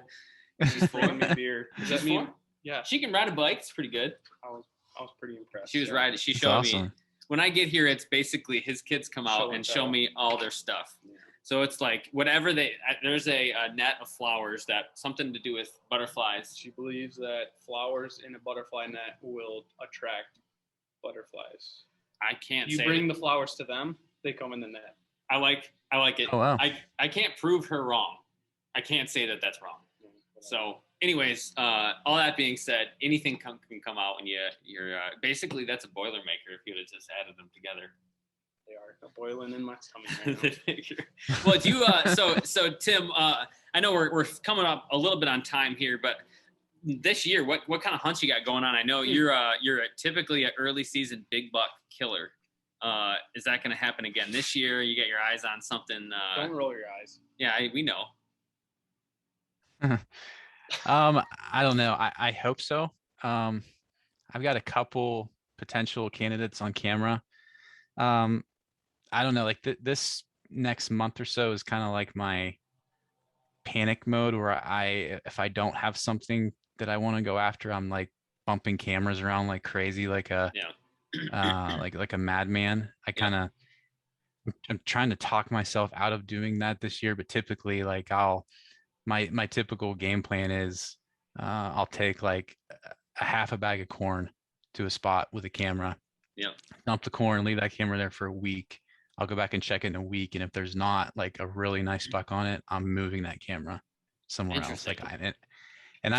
She's bringing me beer. Does that mean? Yeah. She can ride a bike. It's pretty good. I was pretty impressed. She was riding. She showed me. When I get here, it's basically his kids come out and show me all their stuff. Yeah. So it's like whatever there's a net of flowers that something to do with butterflies. She believes that flowers in a butterfly net will attract butterflies. I can't. You bring the flowers to them; they come in the net. I like it. Oh, wow. I can't prove her wrong. I can't say that that's wrong. So, anyways, all that being said, anything can come out, and you're basically that's a Boilermaker if you would have just added them together. They are boiling in my stomach right now. Well, do you so Tim, I know we're coming up a little bit on time here, but this year, what kind of hunts you got going on? I know you're typically an early season big buck killer. Is that going to happen again this year? You got your eyes on something? Don't roll your eyes. Yeah, we know. I don't know. I hope so. I've got a couple potential candidates on camera. I don't know, like this next month or so is kind of like my panic mode where if I don't have something that I want to go after, I'm like bumping cameras around like crazy, like a like a madman. I'm trying to talk myself out of doing that this year, but typically like my typical game plan is I'll take like a half a bag of corn to a spot with a camera. Yeah. Dump the corn, leave that camera there for a week. I'll go back and check it in a week. And if there's not like a really nice buck on it, I'm moving that camera somewhere else. Like I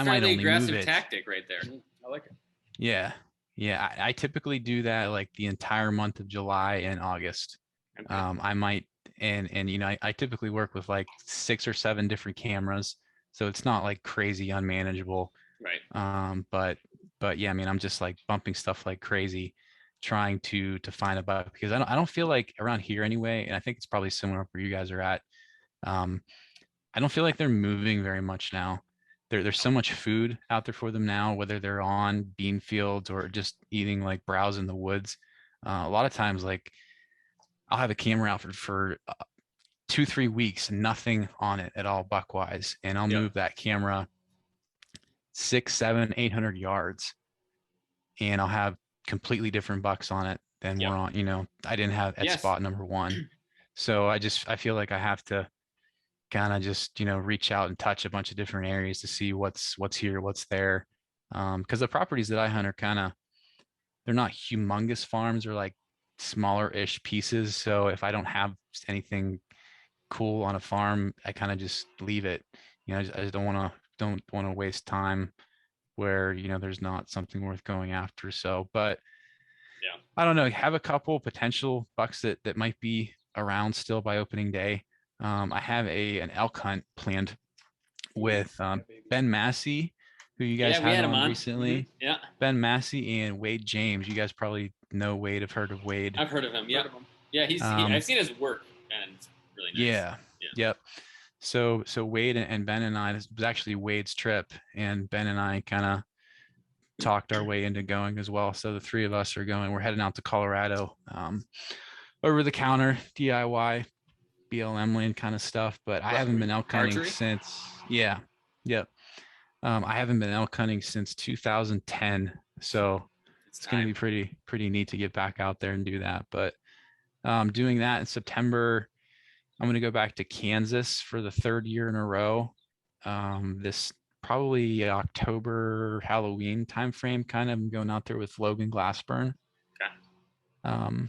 might only move it. Tactic right there. I like it. Yeah. Yeah. I typically do that like the entire month of July and August. Okay. I might, and I typically work with like 6 or 7 different cameras. So it's not like crazy unmanageable. Right. But yeah, I mean, I'm just like bumping stuff like crazy, trying to find a buck, because I don't feel like around here anyway, and I think it's probably similar where you guys are at. I don't feel like they're moving very much now. There's so much food out there for them now, whether they're on bean fields or just eating like browse in the woods. A lot of times, like I'll have a camera out for 2-3 weeks, nothing on it at all buck wise, and I'll move that camera 600, 700, 800 yards, and I'll have completely different bucks on it than we're on. I didn't have at spot number 1. So I feel like I have to kind of just, reach out and touch a bunch of different areas to see what's here, what's there. Because the properties that I hunt are they're not humongous farms, or like smaller ish pieces. So if I don't have anything cool on a farm, I kind of just leave it. I just don't want to waste time where, you know, there's not something worth going after. So, but Yeah. I don't know, have a couple potential bucks that might be around still by opening day. I have an elk hunt planned with Ben Massey, who you guys we had had him on on recently. Yeah, Ben Massey and Wade James. You guys probably know Wade, have heard of Wade. I've heard of him. Yeah, yeah, I've seen his work, and it's really nice. Yeah. Yep. So Wade and Ben and I, this was actually Wade's trip, and Ben and I kind of talked our way into going as well. So the three of us are going. We're heading out to Colorado, over the counter DIY BLM land kind of stuff. But I haven't been elk hunting since. Yeah. Yep. I haven't been elk hunting since 2010. So it's going to be pretty neat to get back out there and do that. But doing that in September, I'm going to go back to Kansas for the third year in a row. This probably October, Halloween timeframe, kind of. I'm going out there with Logan Glassburn. Okay.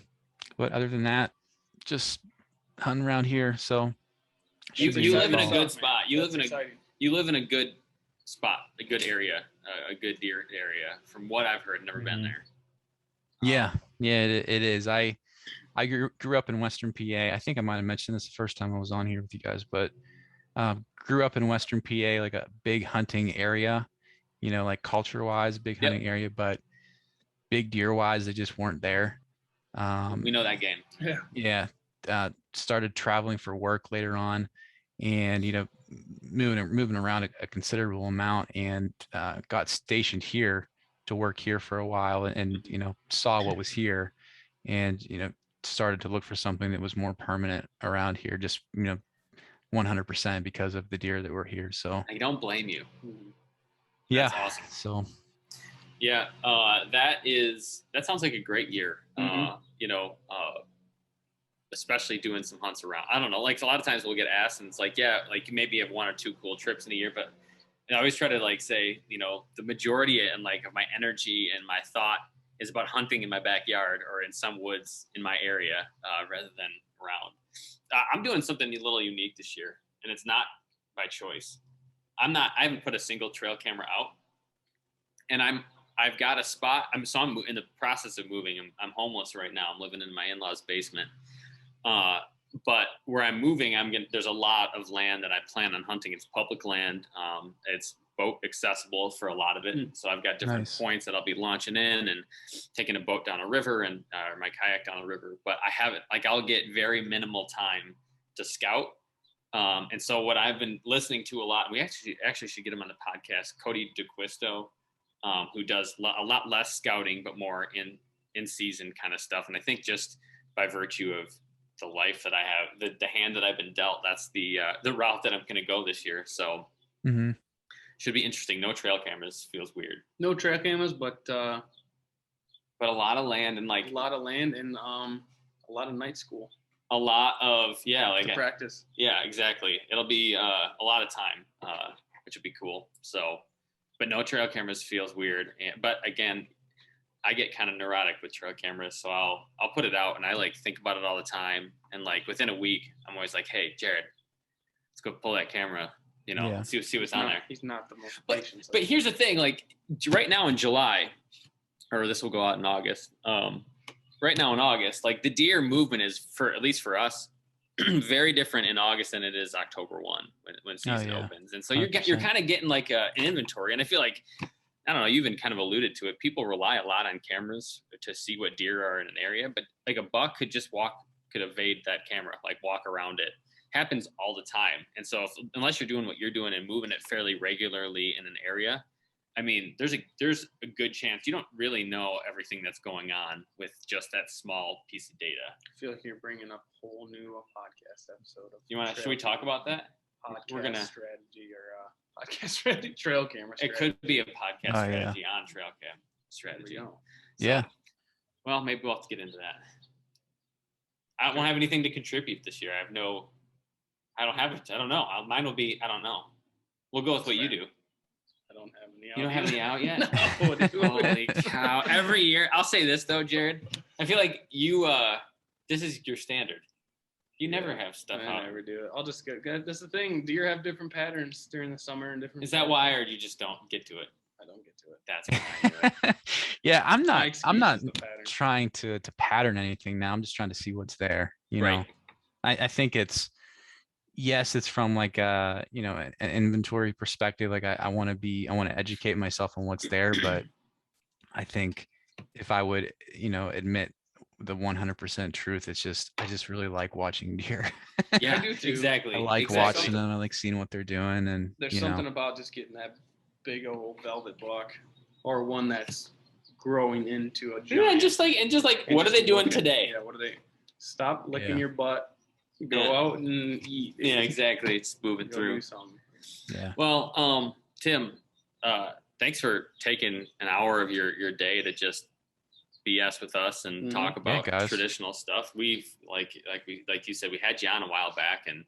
But other than that, just hunting around here. So you live in a good spot. You live in a good spot, a good area, a good deer area. From what I've heard, never been there. Yeah, it is. I grew up in Western PA. I think I might have mentioned this the first time I was on here with you guys, but grew up in Western PA, like a big hunting area, you know, like culture wise, big hunting area, but big deer wise, they just weren't there. We know that game. Yeah. Started traveling for work later on, and, you know, moving around a considerable amount, and got stationed here to work here for a while, and, you know, saw what was here, and, you know, started to look for something that was more permanent around here, just, you know, 100% because of the deer that were here. So I don't blame you. That's awesome. So yeah, that sounds like a great year. You know, especially doing some hunts around. I don't know, like a lot of times we'll get asked, and it's like, yeah, like you maybe have one or two cool trips in a year, but I always try to like say, you know, the majority and like of my energy and my thought is about hunting in my backyard or in some woods in my area, rather than around. I'm doing something a little unique this year, and it's not by choice. I haven't put a single trail camera out, and I've got a spot. I'm in the process of moving. I'm homeless right now. I'm living in my in-laws' basement. But where I'm moving, there's a lot of land that I plan on hunting. It's public land. It's boat accessible for a lot of it. So I've got different points that I'll be launching in and taking a boat down a river and or my kayak down a river. But I haven't, like, I'll get very minimal time to scout. And so what I've been listening to a lot, and we actually should get him on the podcast, Cody DeQuisto, who does a lot less scouting, but more in season kind of stuff. And I think just by virtue of the life that I have, the hand that I've been dealt, that's the route that I'm going to go this year. So should be interesting. No trail cameras feels weird. No trail cameras, but a lot of land and like a lot of land and a lot of night school. A lot of like to practice. Yeah, exactly. It'll be a lot of time, which would be cool. So, but no trail cameras feels weird. But again, I get kind of neurotic with trail cameras, so I'll put it out and I like think about it all the time. And like within a week, I'm always like, "Hey, Jared, let's go pull that camera, you know, see what's on there." He's not the most patient. But here's the thing: like right now in July, or this will go out in August. Right now in August, like the deer movement is, for at least for us, very different in August than it is October 1 when season opens. And so you're kind of getting like an inventory. And I feel like, I don't know, you even kind of alluded to it. People rely a lot on cameras to see what deer are in an area, but like a buck could evade that camera, like walk around it. Happens all the time. And so unless you're doing what you're doing and moving it fairly regularly in an area, I mean, there's a good chance you don't really know everything that's going on with just that small piece of data. I feel like you're bringing up a whole new podcast episode. Should we talk about that? Podcast strategy or podcast strategy, trail camera strategy. It could be a podcast strategy on trail cam strategy. So, well, maybe we'll have to get into that. I don't have anything to contribute this year. I don't have it. I don't know. Mine will be, I don't know. We'll go with what you do. I don't have any out. You don't have any out yet? No, dude. Holy cow. Every year. I'll say this though, Jared. I feel like you, this is your standard. You never have stuff out. I never do it. I'll just get, that's the thing. Deer have different patterns during the summer and different. Is that why, or you just don't get to it? I don't get to it. That's what I knew it. Yeah, I'm My not excuse is the pattern. trying to pattern anything now. I'm just trying to see what's there. You know, Right. I think yes, it's from like an inventory perspective. Like I want to educate myself on what's there, but I think if I would, admit the 100% truth, I just really like watching deer. Yeah, I do too. exactly. I like exactly. watching them. I like seeing what they're doing, and There's something about just getting that big old velvet buck, or one that's growing into a giant. Yeah, and just like, what are just they doing look at- today? Yeah, what are they? Stop licking Yeah. your butt. Go Yeah. out and eat. Yeah, exactly. It's moving Go through. do something. Yeah. Well, Tim, thanks for taking an hour of your day to just BS with us and Mhm. talk about guys. traditional stuff. We've like you said, we had you on a while back, and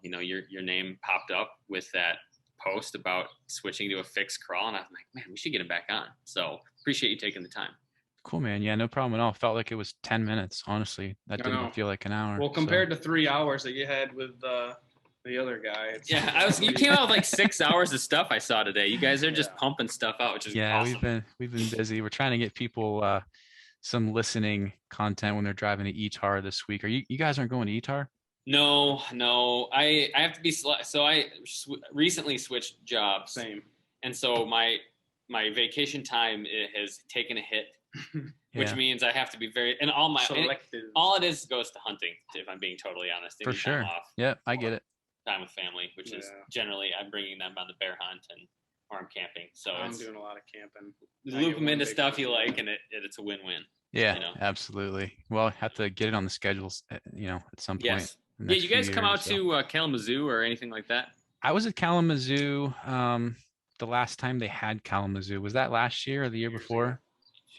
your name popped up with that post about switching to a fixed crawl, and I'm like, man, we should get him back on. So appreciate you taking the time. Cool, man. Yeah, no problem at all. Felt like it was 10 minutes. Honestly, that I didn't know. feel like an hour. Well, so- compared to 3 hours that you had with the other guy. Yeah, you came out with like 6 hours of stuff I saw today. You guys are just Yeah. pumping stuff out, which is Yeah, awesome. we've been busy. We're trying to get people some listening content when they're driving to Etar this week. You guys aren't going to Etar? No, I have to be so I recently switched jobs, Same. and so my vacation time has taken a hit, which Yeah. means I have to be very Selective. all it is goes to hunting. If I'm being totally honest, For Any sure. time off, Yep, I get it. time with family, which is Yeah. generally I'm bringing them on the bear hunt or I'm camping. So I'm it's doing a lot of camping. I loop get them one into big stuff you one. like, and it's a win-win. Yeah, You know. absolutely. Well, have to get it on the schedules, at some point. Yes. in the Yeah, next you few guys come years, out so. to Kalamazoo or anything like that? I was at Kalamazoo the last time they had Kalamazoo. Was that last year or the year Years before?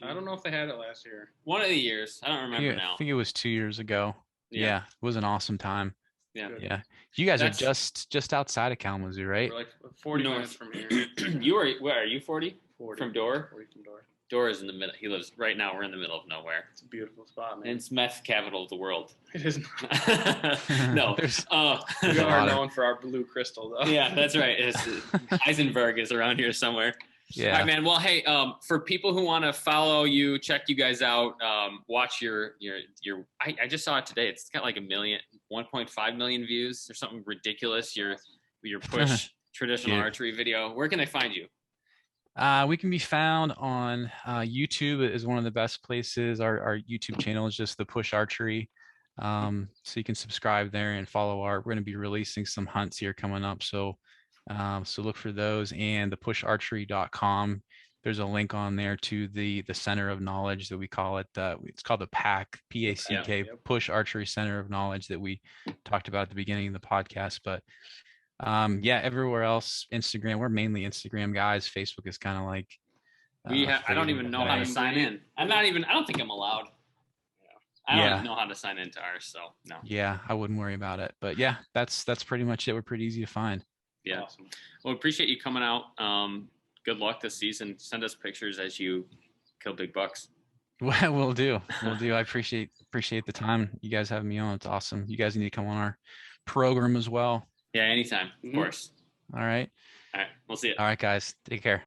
I don't know if they had it last year. One of the years. I don't remember Yeah, now. I think it was 2 years ago. Yeah, it was an awesome time. Yeah. Good. Yeah. You guys That's- are just outside of Kalamazoo, right? We're like 40 North. minutes from here. Where are you 40? 40 From Door? 40 from Door. Door is in the middle. He lives right now. We're in the middle of nowhere. It's a beautiful spot, man. And it's meth capital of the world. It is not. No. There's- We There's a are lot of- known for our blue crystal, though. Yeah, that's right. Heisenberg is around here somewhere. Yeah. All right, man. Well, hey, for people who want to follow you, check you guys out, watch your I just saw it today. It's got like 1.5 million views or something ridiculous. Your push traditional Yeah. archery video. Where can I find you? We can be found on YouTube is one of the best places. Our YouTube channel is just the Push Archery. So you can subscribe there and follow we're going to be releasing some hunts here coming up. So look for those, and the pusharchery.com. There's a link on there to the Center of Knowledge that we call it. It's called the PAC, P-A-C-K, Yep. Push Archery Center of Knowledge that we talked about at the beginning of the podcast. But everywhere else, Instagram, we're mainly Instagram guys. Facebook is kind of like I don't even know how to thing. sign in. I don't think I'm allowed. I don't Yeah. even know how to sign into ours, so no. Yeah, I wouldn't worry about it. But yeah, that's pretty much it. We're pretty easy to find. Yeah. Awesome. Well, appreciate you coming out. Good luck this season. Send us pictures as you kill big bucks. We'll do. I appreciate the time you guys having me on. It's awesome. You guys need to come on our program as well. Yeah, anytime, of Mhm. course. All right. All right, we'll see you. All right, guys. Take care.